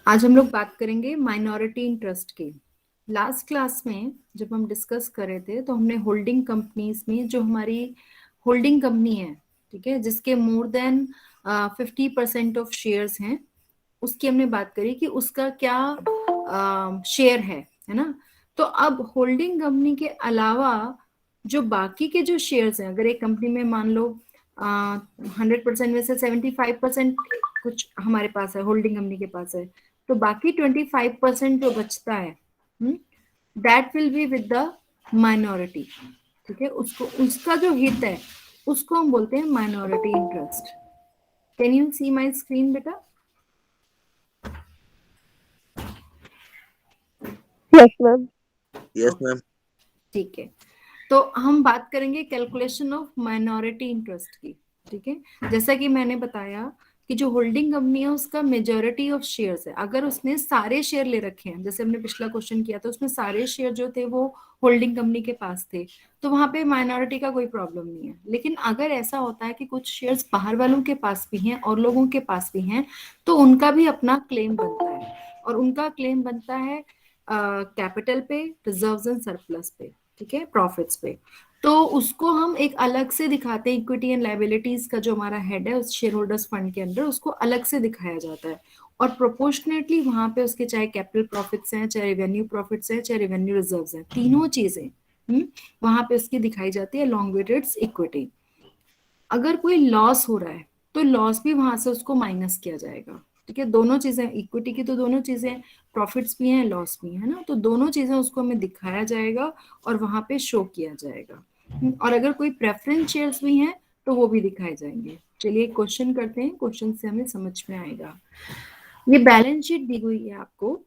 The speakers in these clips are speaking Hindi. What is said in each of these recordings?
आज हम लोग बात करेंगे माइनॉरिटी इंटरेस्ट की। लास्ट क्लास में जब हम डिस्कस कर रहे थे तो हमने होल्डिंग कंपनीज में जो हमारी होल्डिंग कंपनी है, ठीक है, जिसके मोर देन 50% ऑफ शेयर्स हैं, उसकी हमने बात करी कि उसका क्या शेयर है ना। तो अब होल्डिंग कंपनी के अलावा जो बाकी के जो शेयर्स हैं, अगर एक कंपनी में मान लो 100% में से 75% कुछ हमारे पास है, होल्डिंग कंपनी के पास है, तो बाकी 25% जो बचता है, that will be with the minority. ठीक है, उसको उसका जो हित है उसको हम बोलते हैं minority interest. Can you see my screen बेटा? Yes ma'am. Yes ma'am. ठीक है, तो हम बात करेंगे कैलकुलेशन ऑफ माइनॉरिटी इंटरेस्ट की। ठीक है, जैसा कि मैंने बताया कि जो होल्डिंग कंपनी है उसका मेजॉरिटी ऑफ शेयर्स है, अगर उसने सारे शेयर ले रखे हैं, जैसे हमने पिछला क्वेश्चन किया था, उसमें सारे शेयर जो थे वो होल्डिंग कंपनी के पास थे, तो वहां पे माइनॉरिटी का कोई प्रॉब्लम नहीं है। लेकिन अगर ऐसा होता है कि कुछ शेयर्स बाहर वालों के पास भी हैं और लोगों के पास भी हैं, तो उनका भी अपना क्लेम बनता है, और उनका क्लेम बनता है कैपिटल पे, रिजर्व्स एंड सरप्लस पे, ठीक है, प्रॉफिट्स पे। तो उसको हम एक अलग से दिखाते हैं, इक्विटी एंड लाइबिलिटीज का जो हमारा हेड है उस शेयर होल्डर्स फंड के अंदर, उसको अलग से दिखाया जाता है, और प्रोपोर्शनेटली वहां पे उसके चाहे कैपिटल प्रॉफिट्स हैं, चाहे रेवेन्यू प्रॉफिट्स हैं, चाहे रेवेन्यू रिजर्व्स हैं, तीनों चीजें वहां पे उसकी दिखाई जाती है अलॉन्ग विद इट्स इक्विटी। अगर कोई लॉस हो रहा है तो लॉस भी वहां से उसको माइनस किया जाएगा। ठीक है, दोनों चीजें, इक्विटी की तो दोनों चीजें, प्रॉफिट्स भी हैं, लॉस भी है ना, तो दोनों चीजें उसको हमें दिखाया जाएगा और वहां पे शो किया जाएगा। और अगर कोई प्रेफरेंस शेयर्स भी हैं तो वो भी दिखाए जाएंगे। चलिए क्वेश्चन करते हैं, क्वेश्चन से हमें समझ में आएगा। ये बैलेंस शीट दी हुई है आपको,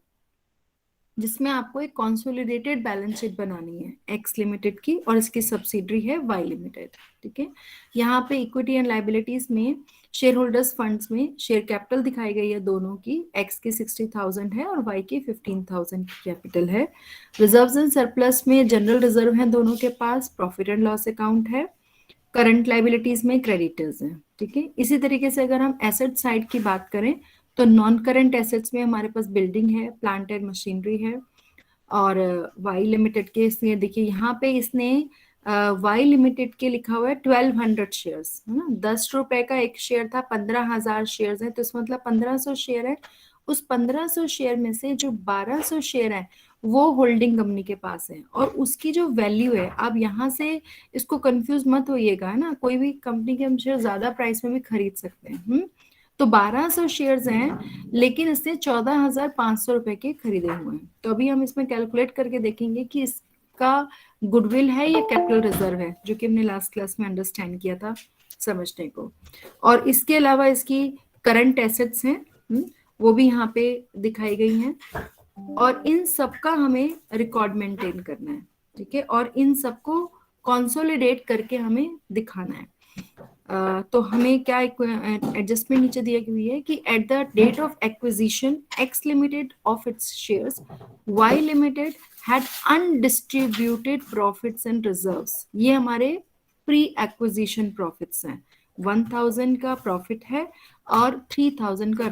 जिसमें आपको एक कंसोलिडेटेड बैलेंस शीट बनानी है एक्स लिमिटेड की, और इसकी सब्सिडरी है वाई लिमिटेड। ठीक है, यहाँ पे इक्विटी एंड लाइबिलिटीज में शेयर होल्डर्स फंड्स में शेयर कैपिटल दिखाई गई है दोनों की, एक्स की 60,000 है और वाई की 15,000 की कैपिटल है। रिजर्व्स एंड सरप्लस में जनरल रिजर्व है दोनों के पास, प्रॉफिट एंड लॉस अकाउंट है, करंट लाइबिलिटीज में क्रेडिटर्स हैं। ठीक है, इसी तरीके से अगर हम एसेट साइड की बात करें तो नॉन करंट एसेट्स में हमारे पास बिल्डिंग है, प्लांट एंड मशीनरी है। और वाई लिमिटेड के इसने देखिए यहाँ पे इसने वाई लिमिटेड के लिखा हुआ है 1200 शेयर्स, है ना, 10 रुपए का एक शेयर था, 15,000 शेयर्स है, तो इसका मतलब 1500 शेयर है। उस 1500 शेयर में से जो 1200 शेयर है वो होल्डिंग कंपनी के पास है, और उसकी जो वैल्यू है, अब यहाँ से इसको कंफ्यूज मत होइएगा, है ना, कोई भी कंपनी के हम शेयर ज्यादा प्राइस में भी खरीद सकते हैं। तो 1200 शेयर्स हैं, लेकिन इसने 14,500 रुपए के खरीदे हुए हैं। तो अभी हम इसमें कैलकुलेट करके देखेंगे कि इसका गुडविल है या कैपिटल रिजर्व है, जो कि हमने लास्ट क्लास में अंडरस्टैंड किया था समझने को। और इसके अलावा इसकी करंट एसेट्स हैं, वो भी यहाँ पे दिखाई गई हैं, और इन सबका हमें रिकॉर्ड मेंटेन करना है। ठीक है, और इन सबको कंसोलिडेट करके हमें दिखाना है। तो हमें क्या एडजस्टमेंट नीचे दी हुई है कि at the date of acquisition X limited of its shares, Y limited had undistributed profits and reserves. ये हमारे प्री एक्विजिशन प्रॉफिट्स हैं, 1,000 का प्रॉफिट है और 3,000 का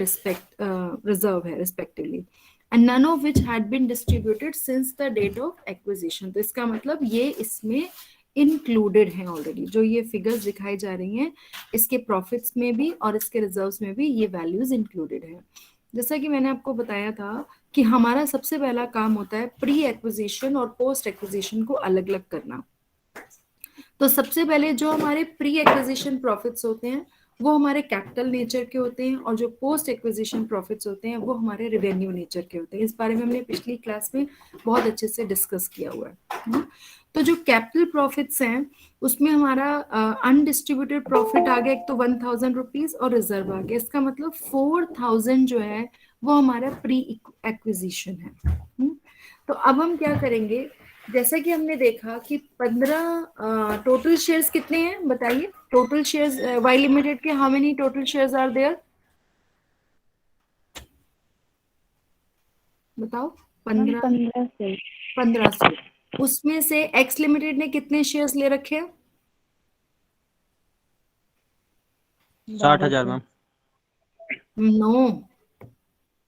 रिजर्व है respectively, and none of which had been distributed since the date of acquisition। तो इसका मतलब ये इसमें इंक्लूडेड है ऑलरेडी, जो ये फिगर्स दिखाई जा रही हैं इसके प्रॉफिट्स में भी और इसके रिजर्व्स में भी ये वैल्यूज इंक्लूडेड है। जैसा कि मैंने आपको बताया था कि हमारा सबसे पहला काम होता है प्री एक्विजिशन और पोस्ट एक्विजिशन को अलग अलग करना। तो सबसे पहले जो हमारे प्री एक्विजिशन प्रॉफिट्स होते हैं वो हमारे कैपिटल नेचर के होते हैं, और जो पोस्ट एक्विजिशन प्रॉफिट्स होते हैं वो हमारे रेवेन्यू नेचर के होते हैं। इस बारे में हमने पिछली क्लास में बहुत अच्छे से डिस्कस किया हुआ है। तो जो कैपिटल प्रॉफिट्स हैं उसमें हमारा अनडिस्ट्रीब्यूटेड प्रॉफिट आ गया, एक तो 1,000 रुपीज और रिजर्व आ गया, इसका मतलब 4,000 जो है वो हमारा प्री एक्विजिशन है। तो अब हम क्या करेंगे, जैसा कि हमने देखा कि 15 टोटल शेयर्स कितने हैं बताइए, टोटल शेयर्स वाई लिमिटेड के how many total shares are there, बताओ। 15, 15 से 1500। उसमें से एक्स लिमिटेड ने कितने शेयर्स ले रखे हैं? 60,000 मैम। नो,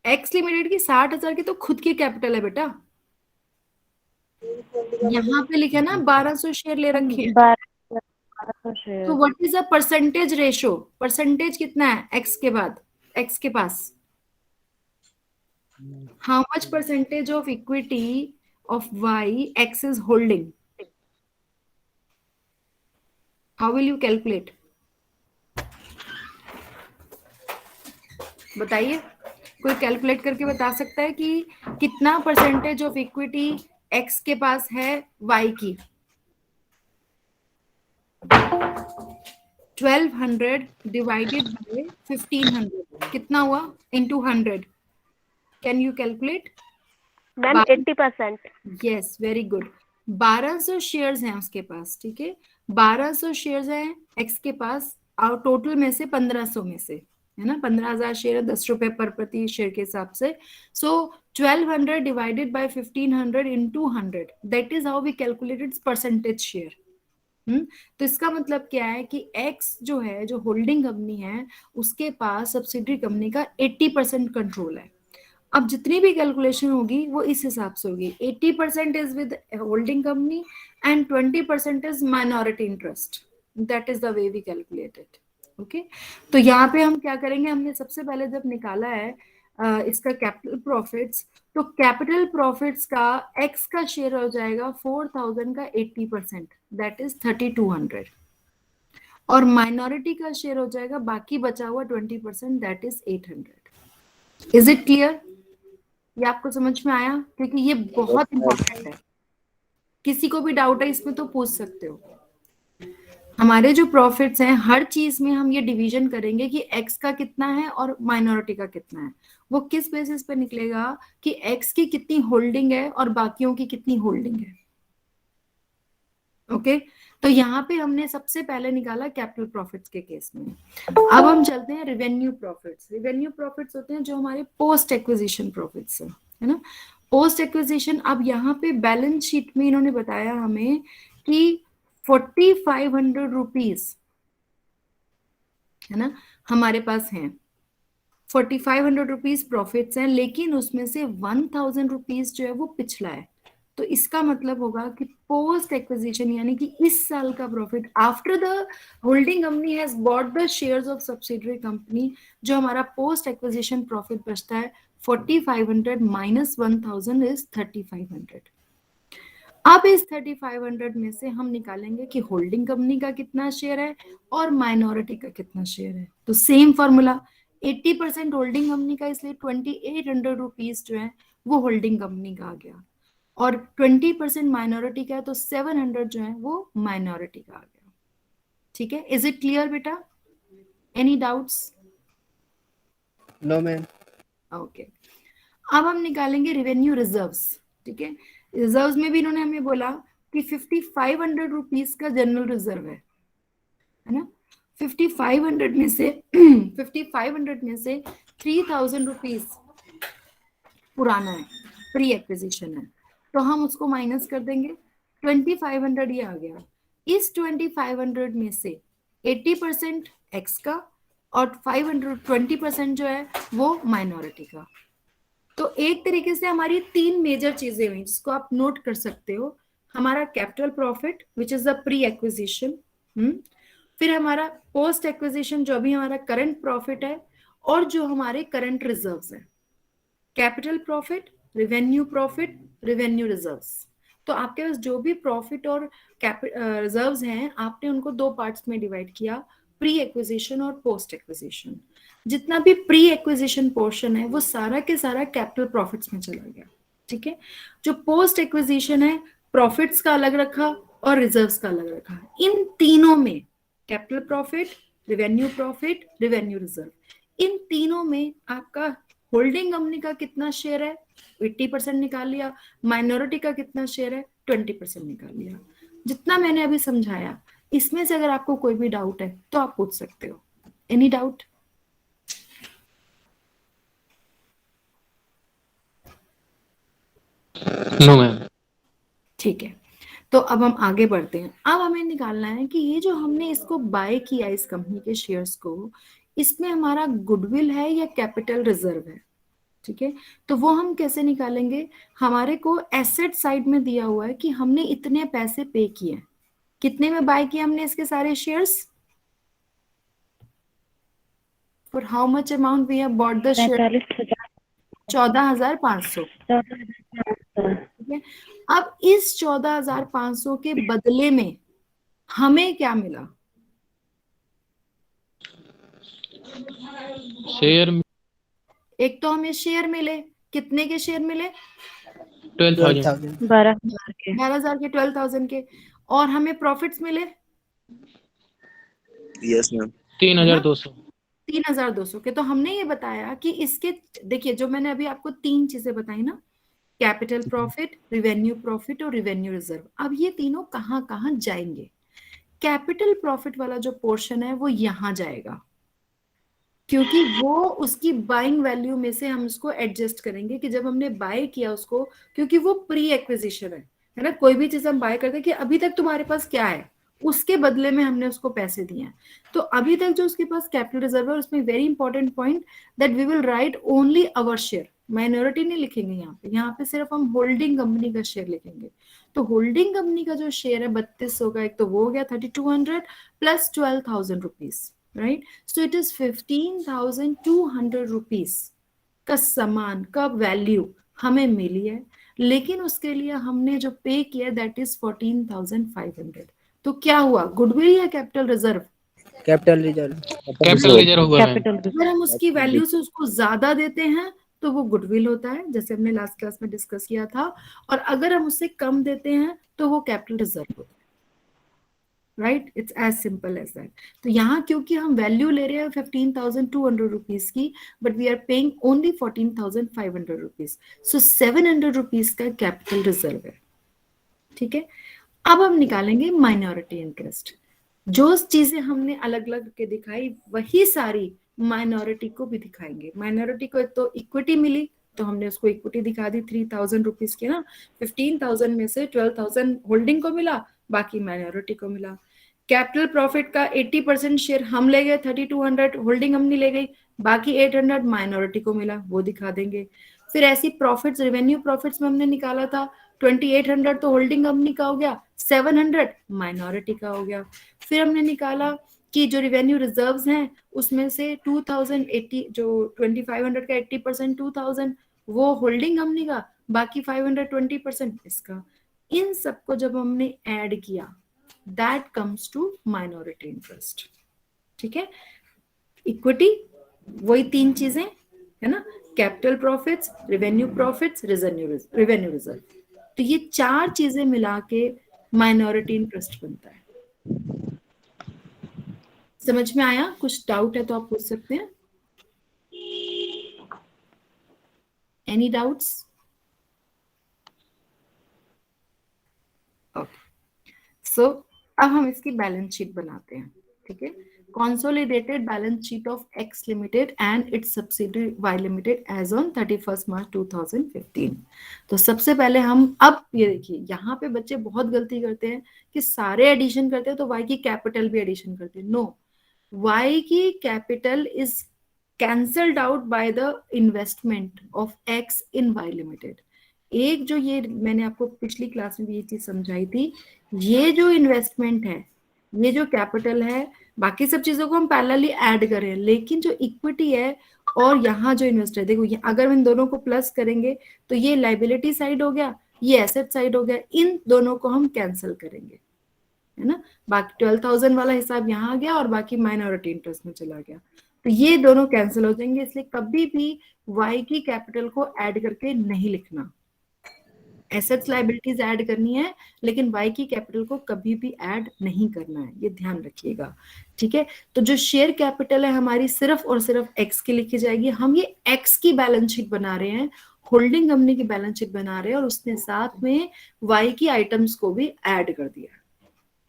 एक्स लिमिटेड की 60,000 की तो खुद की कैपिटल है बेटा, यहाँ पे लिखे ना 1200 शेयर ले रखे हैं। 1200 तो share. What is the percentage ratio, percentage कितना है एक्स के बाद, एक्स के पास how much percentage of equity of Y X is holding, how will you calculate, बताइए, कोई कैलकुलेट करके बता सकता है कि कितना परसेंटेज ऑफ इक्विटी एक्स के पास है वाई की। 1200 डिवाइडेड बाय 1500 कितना हुआ, into 100, can you calculate. Ma'am 80%। Yes very good, 1200 shares हैं उसके पास, ठीक है, 1200 शेयर्स हैं एक्स के पास, और टोटल में से 1500 में से, है ना, 15,000 शेयर है, 10 रुपए पर प्रति शेयर के हिसाब से। So 1200 divided by 1500 into 100, that is how we calculated percentage share. तो इसका मतलब क्या है कि एक्स जो है, जो होल्डिंग कंपनी है, उसके पास सब्सिडरी कंपनी का 80% कंट्रोल है। अब जितनी भी कैलकुलेशन होगी वो इस हिसाब से होगी, 80% is with holding company and 20% is minority interest, that is the way we calculated. Okay, तो यहाँ पे हम क्या करेंगे, हमने सबसे पहले जब निकाला है इसका कैपिटल प्रॉफिट्स, तो कैपिटल प्रॉफिट्स का एक्स का शेयर हो जाएगा 4,000 का 80%, दैट इज 3,200, और माइनॉरिटी का शेयर हो जाएगा बाकी बचा हुआ 20%, that is 800। Is it clear, ये आपको समझ में आया, क्योंकि ये बहुत इंपॉर्टेंट है, किसी को भी डाउट है इसमें तो पूछ सकते हो। हमारे जो प्रॉफिट्स हैं हर चीज में हम ये डिवीजन करेंगे कि एक्स का कितना है और माइनॉरिटी का कितना है, वो किस बेसिस पे निकलेगा कि एक्स की कितनी होल्डिंग है और बाकियों की कितनी होल्डिंग है। ओके, तो यहाँ पे हमने सबसे पहले निकाला कैपिटल प्रॉफिट्स के केस में। अब हम चलते हैं रिवेन्यू प्रॉफिट्स। रिवेन्यू प्रॉफिट्स होते हैं जो हमारे पोस्ट एक्विजिशन प्रॉफिट्स है ना, पोस्ट एक्विजिशन। अब यहाँ पे बैलेंस शीट में इन्होंने बताया हमें कि 4,500 रुपीज है ना हमारे पास हैं, 4,500 रुपीज प्रॉफिट्स हैं, लेकिन उसमें से 1,000 रुपीज जो है वो पिछला है। तो इसका मतलब होगा कि पोस्ट एक्विजिशन यानी कि इस साल का profit after the holding company has bought the shares of subsidiary company, जो हमारा पोस्ट एक्विजिशन प्रॉफिट बचता है 4,500 माइनस 1,000 इज 3,500। अब इस 3,500 में से हम निकालेंगे कि होल्डिंग कंपनी का कितना शेयर है और माइनॉरिटी का कितना शेयर है। तो सेम फॉर्मूला, 80% होल्डिंग कंपनी का, इसलिए 2,800 रुपीज जो है वो होल्डिंग कंपनी का आ गया, और 20% माइनॉरिटी का है तो 700 जो है वो माइनॉरिटी का आ गया। ठीक है, इज इट क्लियर बेटा, any doubts. No ma'am. Okay, अब हम निकालेंगे रिवेन्यू रिजर्व्स। ठीक है, रिजर्व्स में भी इन्होंने हमें बोला कि 5,500 रुपीज का जनरल रिजर्व है ना, 5,500 में से 5,500 में से 3,000 रुपीज पुराना है, प्री एक्विजिशन है, तो हम उसको माइनस कर देंगे, 2,500 ये आ गया। इस 2,500 में से 80% एक्स का और 20% जो है वो माइनॉरिटी का। तो एक तरीके से हमारी तीन मेजर चीजें हुई जिसको आप नोट कर सकते हो, हमारा capital profit which is the pre acquisition, फिर हमारा पोस्ट एक्विजिशन जो अभी हमारा करंट प्रॉफिट है, और जो हमारे करंट रिजर्व्स है, capital profit, revenue profit, revenue reserves. तो आपके पास जो भी प्रॉफिट और रिजर्व्स हैं आपने उनको दो पार्ट्स में डिवाइड किया, प्री एक्विजिशन और पोस्ट एक्विजिशन। जितना भी प्री एक्विजिशन पोर्शन है वो सारा के सारा कैपिटल प्रॉफिट्स में चला गया। ठीक है, जो पोस्ट एक्विजिशन है प्रॉफिट्स का अलग रखा और रिजर्व्स का अलग रखा। इन तीनों में capital profit, revenue profit, revenue reserve, इन तीनों में आपका होल्डिंग कंपनी का कितना शेयर है 80% निकाल लिया, माइनॉरिटी का कितना शेयर है 20% निकाल लिया। जितना मैंने अभी समझाया इसमें से अगर आपको कोई भी डाउट है तो आप पूछ सकते हो, एनी डाउट। No ma'am. ठीक है, तो अब हम आगे बढ़ते हैं। अब हमें निकालना है कि ये जो हमने इसको बाय किया इस कंपनी के शेयर्स को, इसमें हमारा गुडविल है या कैपिटल रिजर्व है। ठीक है, तो वो हम कैसे निकालेंगे? हमारे को एसेट साइड में दिया हुआ है कि हमने इतने पैसे पे किए, कितने में बाय किए हमने इसके सारे shares, for how much amount we have bought the share? 45,000। 14,500। 14,500। ठीक है, अब इस 14,500 के बदले में हमें क्या मिला? शेयर एक तो हमें शेयर मिले, कितने के शेयर मिले? 12,000 12,000 के। 12,000 के, 12,000 के। और हमें प्रॉफिट्स मिले, यस मैम। 3,200 3,200 के। तो हमने ये बताया कि इसके, देखिए जो मैंने अभी आपको तीन चीजें बताई ना, कैपिटल प्रॉफिट, रिवेन्यू प्रॉफिट और रिवेन्यू रिजर्व। अब ये तीनों कहाँ कहाँ जाएंगे? कैपिटल प्रॉफिट वाला जो पोर्शन है वो यहाँ जाएगा, क्योंकि वो उसकी बाइंग वैल्यू में से हम उसको एडजस्ट करेंगे कि जब हमने बाय किया उसको, क्योंकि वो प्री एक्विजिशन है ना, कोई भी चीज हम बाय करते हैं कि अभी तक तुम्हारे पास क्या है, उसके बदले में हमने उसको पैसे दिए हैं। तो अभी तक जो उसके पास कैपिटल रिजर्व है, उसमें very important point that we will write only our share, minority नहीं लिखेंगे यहाँ पे सिर्फ हम होल्डिंग कंपनी का शेयर लिखेंगे। तो होल्डिंग कंपनी का जो शेयर है 3,200 का, एक तो वो हो गया 3,200 plus 12,000 rupees, right? So it is 15,200 rupees का सामान का वैल्यू हमें मिली है, लेकिन उसके लिए हमने जो पे किया दैट इज 14,500। तो क्या हुआ, गुडविल या capital reserve? Capital reserve. Capital reserve हुआ है। कैपिटल अगर हम उसकी वैल्यू से उसको ज्यादा देते हैं तो वो गुडविल होता है, जैसे हमने लास्ट क्लास में डिस्कस किया था, और अगर हम उससे कम देते हैं तो वो कैपिटल रिजर्व होता है, right? It's as simple as that. तो यहाँ क्योंकि हम वैल्यू ले रहे हैं 15,200 रुपीज की, but we are paying only 14,500 rupees, so 700 rupees का कैपिटल रिजर्व है। ठीक है, अब हम निकालेंगे माइनॉरिटी इंटरेस्ट। जो चीजें हमने अलग अलग के दिखाई वही सारी माइनॉरिटी को भी दिखाएंगे। माइनॉरिटी को एक तो इक्विटी मिली, तो हमने उसको इक्विटी दिखा दी 3,000 रुपीज की ना, 15,000 में से 12,000 होल्डिंग को मिला, बाकी माइनॉरिटी को मिला। कैपिटल प्रॉफिट का 80% शेयर हम ले गए, 3,200 होल्डिंग हमने ले गई, बाकी 800 माइनॉरिटी को मिला, वो दिखा देंगे। फिर ऐसी प्रॉफिट्स, रेवेन्यू प्रॉफिट्स में हमने निकाला था 2,800 तो होल्डिंग कंपनी का हो गया, 700 माइनॉरिटी का हो गया। फिर हमने निकाला कि जो रिवेन्यू रिजर्व्स हैं उसमें से 2,080, जो 2,500 का 80% 2,000 वो होल्डिंग कंपनी का, बाकी 500 20% इसका। इन सबको जब हमने ऐड किया that comes to minority interest. ठीक है, इक्विटी वही तीन चीजें है ना, capital profits, revenue profits, revenue reserve. तो ये चार चीजें मिला के माइनॉरिटी इंटरेस्ट बनता है। समझ में आया? कुछ डाउट है तो आप पूछ सकते हैं। Any doubts? ओके, सो अब हम इसकी बैलेंस शीट बनाते हैं। ठीक है, consolidated balance sheet of X Limited and its subsidiary Y Limited as on 31st March 2015। तो सबसे पहले हम, अब ये देखिए यहाँ पे बच्चे बहुत गलती करते हैं कि सारे एडिशन करते हैं तो Y की कैपिटल भी एडिशन करते हैं। नो, Y की capital is cancelled out by the investment of X in Y Limited। एक जो ये मैंने आपको पिछली क्लास में भी ये चीज समझाई थी, ये जो इन्वेस्टमेंट है, ये जो कैपिटल है, बाकी सब चीजों को हम पैरेलली ऐड कर रहे हैं, लेकिन जो इक्विटी है और यहाँ जो इन्वेस्टर है, देखो अगर हम इन दोनों को प्लस करेंगे तो ये लाइबिलिटी साइड हो गया, ये एसेट साइड हो गया, इन दोनों को हम कैंसिल करेंगे, है ना। बाकी 12,000 वाला हिसाब यहाँ आ गया और बाकी माइनॉरिटी इंटरेस्ट में चला गया, तो ये दोनों कैंसिल हो जाएंगे। इसलिए कभी भी वाई की कैपिटल को ऐड करके नहीं लिखना, एसेट्स लाइबिलिटीज ऐड करनी है, लेकिन वाई की कैपिटल को कभी भी ऐड नहीं करना है, ये ध्यान रखिएगा। ठीक है, तो जो शेयर कैपिटल है हमारी सिर्फ और सिर्फ एक्स की लिखी जाएगी। हम ये एक्स की बैलेंस शीट बना रहे हैं, होल्डिंग कंपनी की बैलेंस शीट बना रहे हैं, और उसने साथ में वाई की आइटम्स को भी ऐड कर दिया।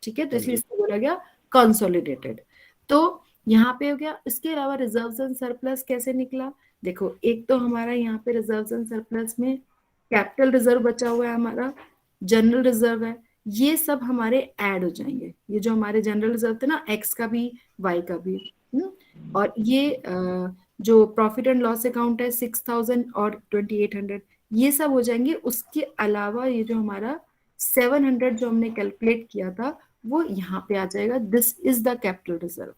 ठीक है, तो इसलिए इसको बोला गया कंसोलिडेटेड। तो यहाँ पे हो गया। इसके अलावा रिजर्व्स एंड सरप्लस कैसे निकला? देखो, एक तो हमारा यहाँ पे रिजर्व्स एंड सरप्लस में कैपिटल रिजर्व बचा हुआ है, हमारा जनरल रिजर्व है, ये सब हमारे ऐड हो जाएंगे। ये जो हमारे जनरल रिजर्व थे ना, एक्स का भी वाई का भी, और ये जो प्रॉफिट एंड लॉस अकाउंट है 6000 और 2800, ये सब हो जाएंगे। उसके अलावा ये जो हमारा 700 जो हमने कैलकुलेट किया था वो यहाँ पे आ जाएगा। This is the capital reserve.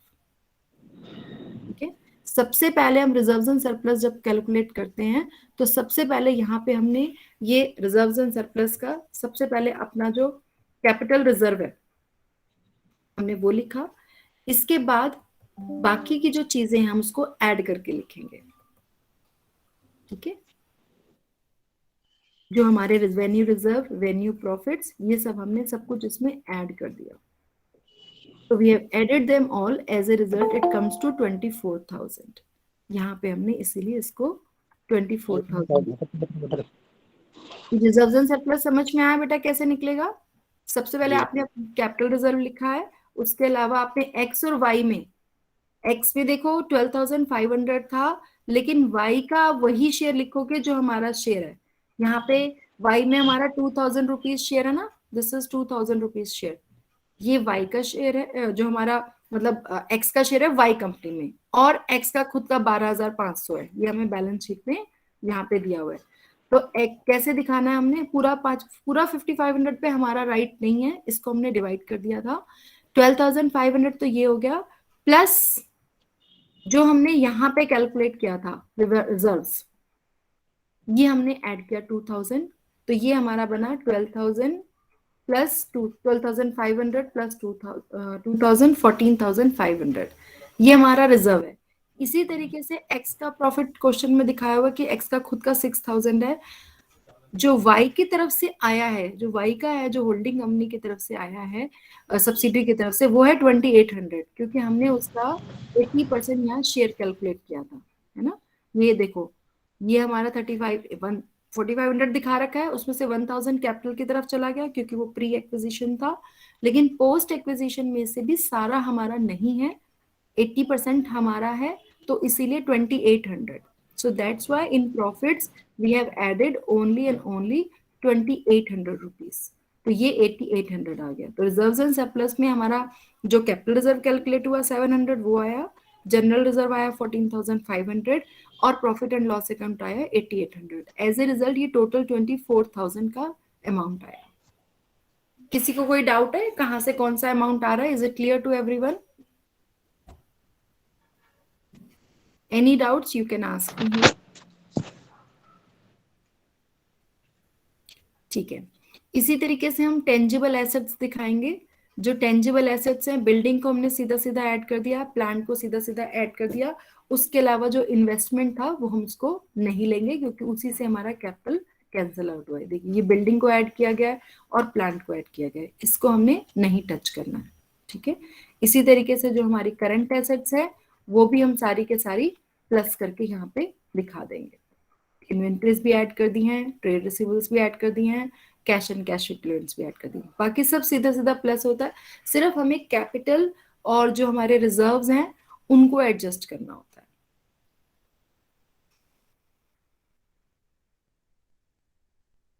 ठीक है, सबसे पहले हम रिजर्व्स एंड सरप्लस जब कैलकुलेट करते हैं तो सबसे पहले यहाँ पे हमने ये रिजर्व्स एंड सरप्लस का सबसे पहले अपना जो कैपिटल रिजर्व है हमने वो लिखा। इसके बाद बाकी की जो चीजें हैं हम उसको ऐड करके लिखेंगे। ठीक है, जो हमारे रेवेन्यू रिजर्व, वेन्यू प्रॉफिट्स, ये सब हमने सब कुछ इसमें ऐड कर दिया। तो we have added them all, as a result it comes to 24,000। यहाँ पे हमने इसीलिए इसको 24,000। रिजर्व्स एंड सरप्लस समझ में आया बेटा कैसे निकलेगा? सबसे पहले आपने कैपिटल रिजर्व लिखा है, उसके अलावा आपने एक्स और वाई में, एक्स में देखो 12,500 था, लेकिन वाई का वही शेयर लिखोगे जो हमारा शेयर है। यहाँ पे वाई में हमारा 2,000 रुपीज शेयर है ना, दिस इज 2,000 रुपीज शेयर। ये वाई का शेयर है, जो हमारा मतलब एक्स का शेयर है वाई कंपनी में, और एक्स का खुद का 12,500 है। ये हमें बैलेंस शीट में यहाँ पे दिया हुआ है। तो एक कैसे दिखाना है, हमने पूरा 5,500 पे हमारा राइट नहीं है, इसको हमने डिवाइड कर दिया था। 12,500 तो ये हो गया, प्लस जो हमने यहाँ पे कैलकुलेट किया था रिजर्व्स, ये हमने ऐड किया 2,000। तो ये हमारा बना 12,000 प्लस 12,500 प्लस 2,000 14,500। ये हमारा रिजर्व है। इसी तरीके से एक्स का प्रॉफिट क्वेश्चन में दिखाया हुआ कि एक्स का खुद का 6,000 है। जो वाई की तरफ से आया है, जो वाई का है, जो होल्डिंग कंपनी की तरफ से आया है, सब्सिडी की तरफ से, वो है 2,800, क्योंकि हमने उसका 80% यहाँ शेयर कैलकुलेट किया था, है ना। ये देखो, ये हमारा 4,500 दिखा रखा है, उसमें से 1,000 कैपिटल की तरफ चला गया क्योंकि वो प्री एक्विजिशन था, लेकिन पोस्ट एक्विजिशन में से भी सारा हमारा नहीं है, 80% हमारा है, तो इसीलिए 2,800। So that's why in profits we have added only and only 2,800 rupees. तो ये 8,800 आ गया। तो रिजर्व्स एंड सरप्लस में हमारा जो कैपिटल रिजर्व कैलकुलेट हुआ 700 वो आया, जनरल रिजर्व आया 14,500 और प्रॉफिट एंड लॉस अकाउंट आया 8,800। एज ए रिजल्ट ये टोटल 24,000 का अमाउंट आया। किसी को कोई डाउट है कहाँ से कौन सा अमाउंट आ रहा है? Is it clear to everyone? Any doubts you can ask me here. ठीक है, इसी तरीके से हम टेंजिबल एसेट्स दिखाएंगे। जो टेंजिबल एसेट्स हैं, बिल्डिंग को हमने सीधा सीधा ऐड कर दिया, प्लांट को सीधा सीधा ऐड कर दिया, उसके अलावा जो इन्वेस्टमेंट था वो हम उसको नहीं लेंगे क्योंकि उसी से हमारा कैपिटल कैंसिल आउट हुआ है। देखिए, ये बिल्डिंग को ऐड किया गया है और प्लांट को ऐड किया गया है, इसको हमने नहीं टच करना है। ठीक है, इसी तरीके से जो हमारी करंट एसेट्स है वो भी हम सारी के सारी प्लस करके यहाँ पे दिखा देंगे। इन्वेंटरीज भी ऐड कर दी हैं, ट्रेड रिसीवेबल्स भी ऐड कर दी हैं, कैश एंड कैश इक्विवेलेंट्स भी ऐड कर दी हैं, बाकी सब सीधा सीधा प्लस होता है। सिर्फ हमें कैपिटल और जो हमारे रिजर्व्स हैं उनको एडजस्ट करना होता है।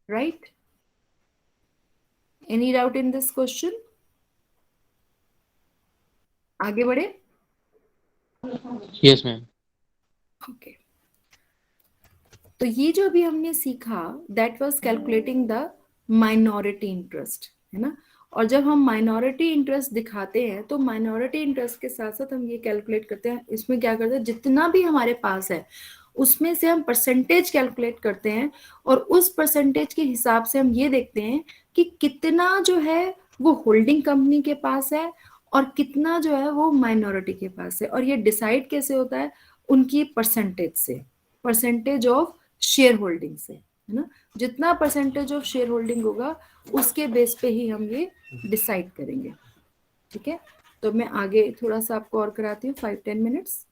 Right? Any doubt in this question? आगे बढ़े? Yes ma'am. ओके, तो ये जो अभी हमने सीखा that was calculating the minority interest, है ना। और जब हम माइनॉरिटी इंटरेस्ट दिखाते हैं तो माइनॉरिटी इंटरेस्ट के साथ साथ हम ये कैलकुलेट करते हैं, इसमें क्या करते हैं, जितना भी हमारे पास है उसमें से हम परसेंटेज कैलकुलेट करते हैं और उस परसेंटेज के हिसाब से हम ये देखते हैं कि कितना जो है वो होल्डिंग कंपनी के पास है और कितना जो है वो माइनॉरिटी के पास है। और ये डिसाइड कैसे होता है? उनकी परसेंटेज से, परसेंटेज ऑफ शेयर होल्डिंग से, है ना। जितना परसेंटेज ऑफ शेयर होल्डिंग होगा उसके बेस पे ही हम ये डिसाइड करेंगे। ठीक है, तो मैं आगे थोड़ा सा आपको और कराती हूँ 5-10 मिनट्स।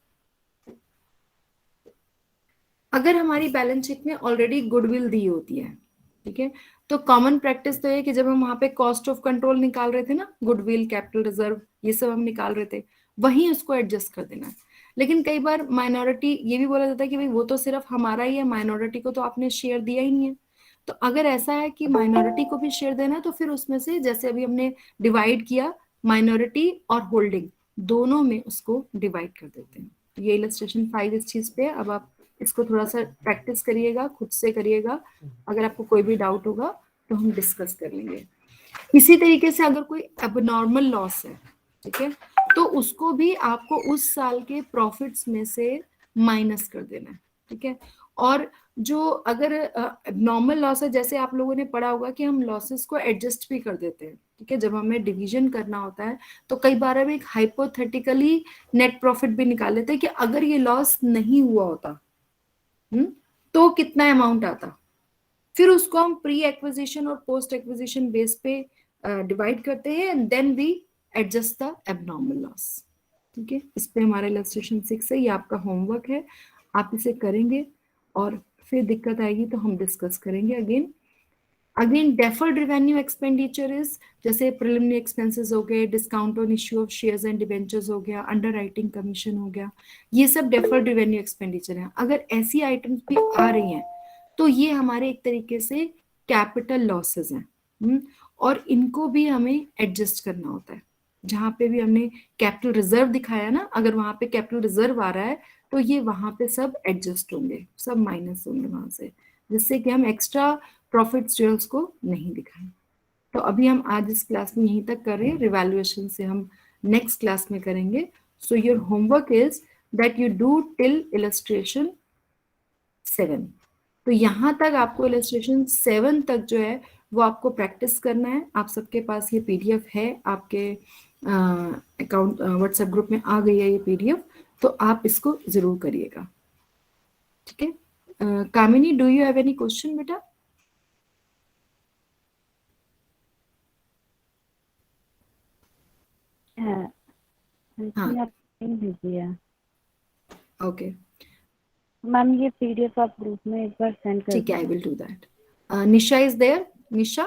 अगर हमारी बैलेंस शीट में ऑलरेडी गुडविल दी होती है, ठीक है, तो कॉमन प्रैक्टिस तो है कि जब हम वहां पे कॉस्ट ऑफ कंट्रोल निकाल रहे थे ना, गुडविल, कैपिटल रिजर्व, ये सब हम निकाल रहे थे, वहीं उसको एडजस्ट कर देना है। लेकिन कई बार माइनॉरिटी ये भी बोला जाता है कि भाई वो तो सिर्फ हमारा ही है, माइनॉरिटी को तो आपने शेयर दिया ही नहीं है। तो अगर ऐसा है कि माइनॉरिटी को भी शेयर देना है तो फिर उसमें से जैसे अभी हमने डिवाइड किया, माइनॉरिटी और होल्डिंग दोनों में उसको डिवाइड कर देते हैं। ये इलस्ट्रेशन 5 इस चीज पे है। अब आप इसको थोड़ा सा प्रैक्टिस करिएगा, खुद से करिएगा। अगर आपको कोई भी डाउट होगा तो हम डिस्कस कर लेंगे। इसी तरीके से अगर कोई एबनॉर्मल लॉस है, ठीक है, तो उसको भी आपको उस साल के प्रॉफिट्स में से माइनस कर देना है, ठीक है। और जो अगर नॉर्मल लॉस है, जैसे आप लोगों ने पढ़ा होगा कि हम लॉसेस को एडजस्ट भी कर देते हैं, ठीक है। जब हमें डिवीजन करना होता है तो कई बार हम एक हाइपोथेटिकली नेट प्रॉफिट भी निकाल लेते हैं कि अगर ये लॉस नहीं हुआ होता तो कितना अमाउंट आता। फिर उसको हम प्री एक्विजिशन और पोस्ट एक्विजिशन बेस पे डिवाइड करते हैं and then we adjust the abnormal loss, ठीक है। इस पे हमारा इलस्ट्रेशन 6 है, ये आपका होमवर्क है, आप इसे करेंगे और फिर दिक्कत आएगी तो हम डिस्कस करेंगे again deferred revenue expenditure is जैसे प्रिलिमिनरी एक्सपेंसेस हो गए, discount on issue of shares and debentures हो गया, अंडरराइटिंग कमीशन हो गया, ये सब डेफर्ड रेवेन्यू एक्सपेंडिचर है। अगर ऐसी आइटम्स भी आ रही हैं तो ये हमारे एक तरीके से कैपिटल लॉसेस हैं और इनको भी हमें एडजस्ट करना होता है। जहां पे भी हमने कैपिटल रिजर्व दिखाया ना, अगर वहां पे कैपिटल रिजर्व आ रहा है तो ये वहां पे सब एडजस्ट होंगे, सब माइनस होंगे वहां से, जिससे कि हम एक्स्ट्रा प्रॉफिट्स जो है उसको नहीं दिखाएं। तो अभी हम आज इस क्लास में यहीं तक कर रहे हैं, रिवैल्यूएशन से हम नेक्स्ट क्लास में करेंगे। So your homework is that you do till illustration 7। तो यहाँ तक आपको इलस्ट्रेशन 7 तक जो है वो आपको प्रैक्टिस करना है। आप सबके पास ये पीडीएफ है, आपके अकाउंट व्हाट्सएप ग्रुप में आ गई है ये पीडीएफ, तो आप इसको जरूर करिएगा, ठीक है। Kamini, do you have any question बेटा? हाँ, भेजी है। ओके मैम ये पीडीएफ आप ग्रुप में एक बार सेंड कर ठीक है, I will do that. Nisha is there? Nisha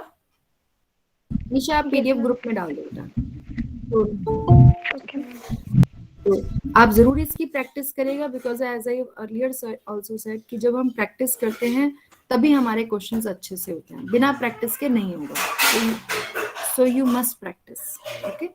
आप पीडीएफ ग्रुप में डाल दो बेटा। तो आप जरूर इसकी प्रैक्टिस करेगा, because as I earlier also said कि जब हम प्रैक्टिस करते हैं तभी हमारे क्वेश्चंस अच्छे से होते हैं, बिना प्रैक्टिस के नहीं होगा। So you must practice, okay.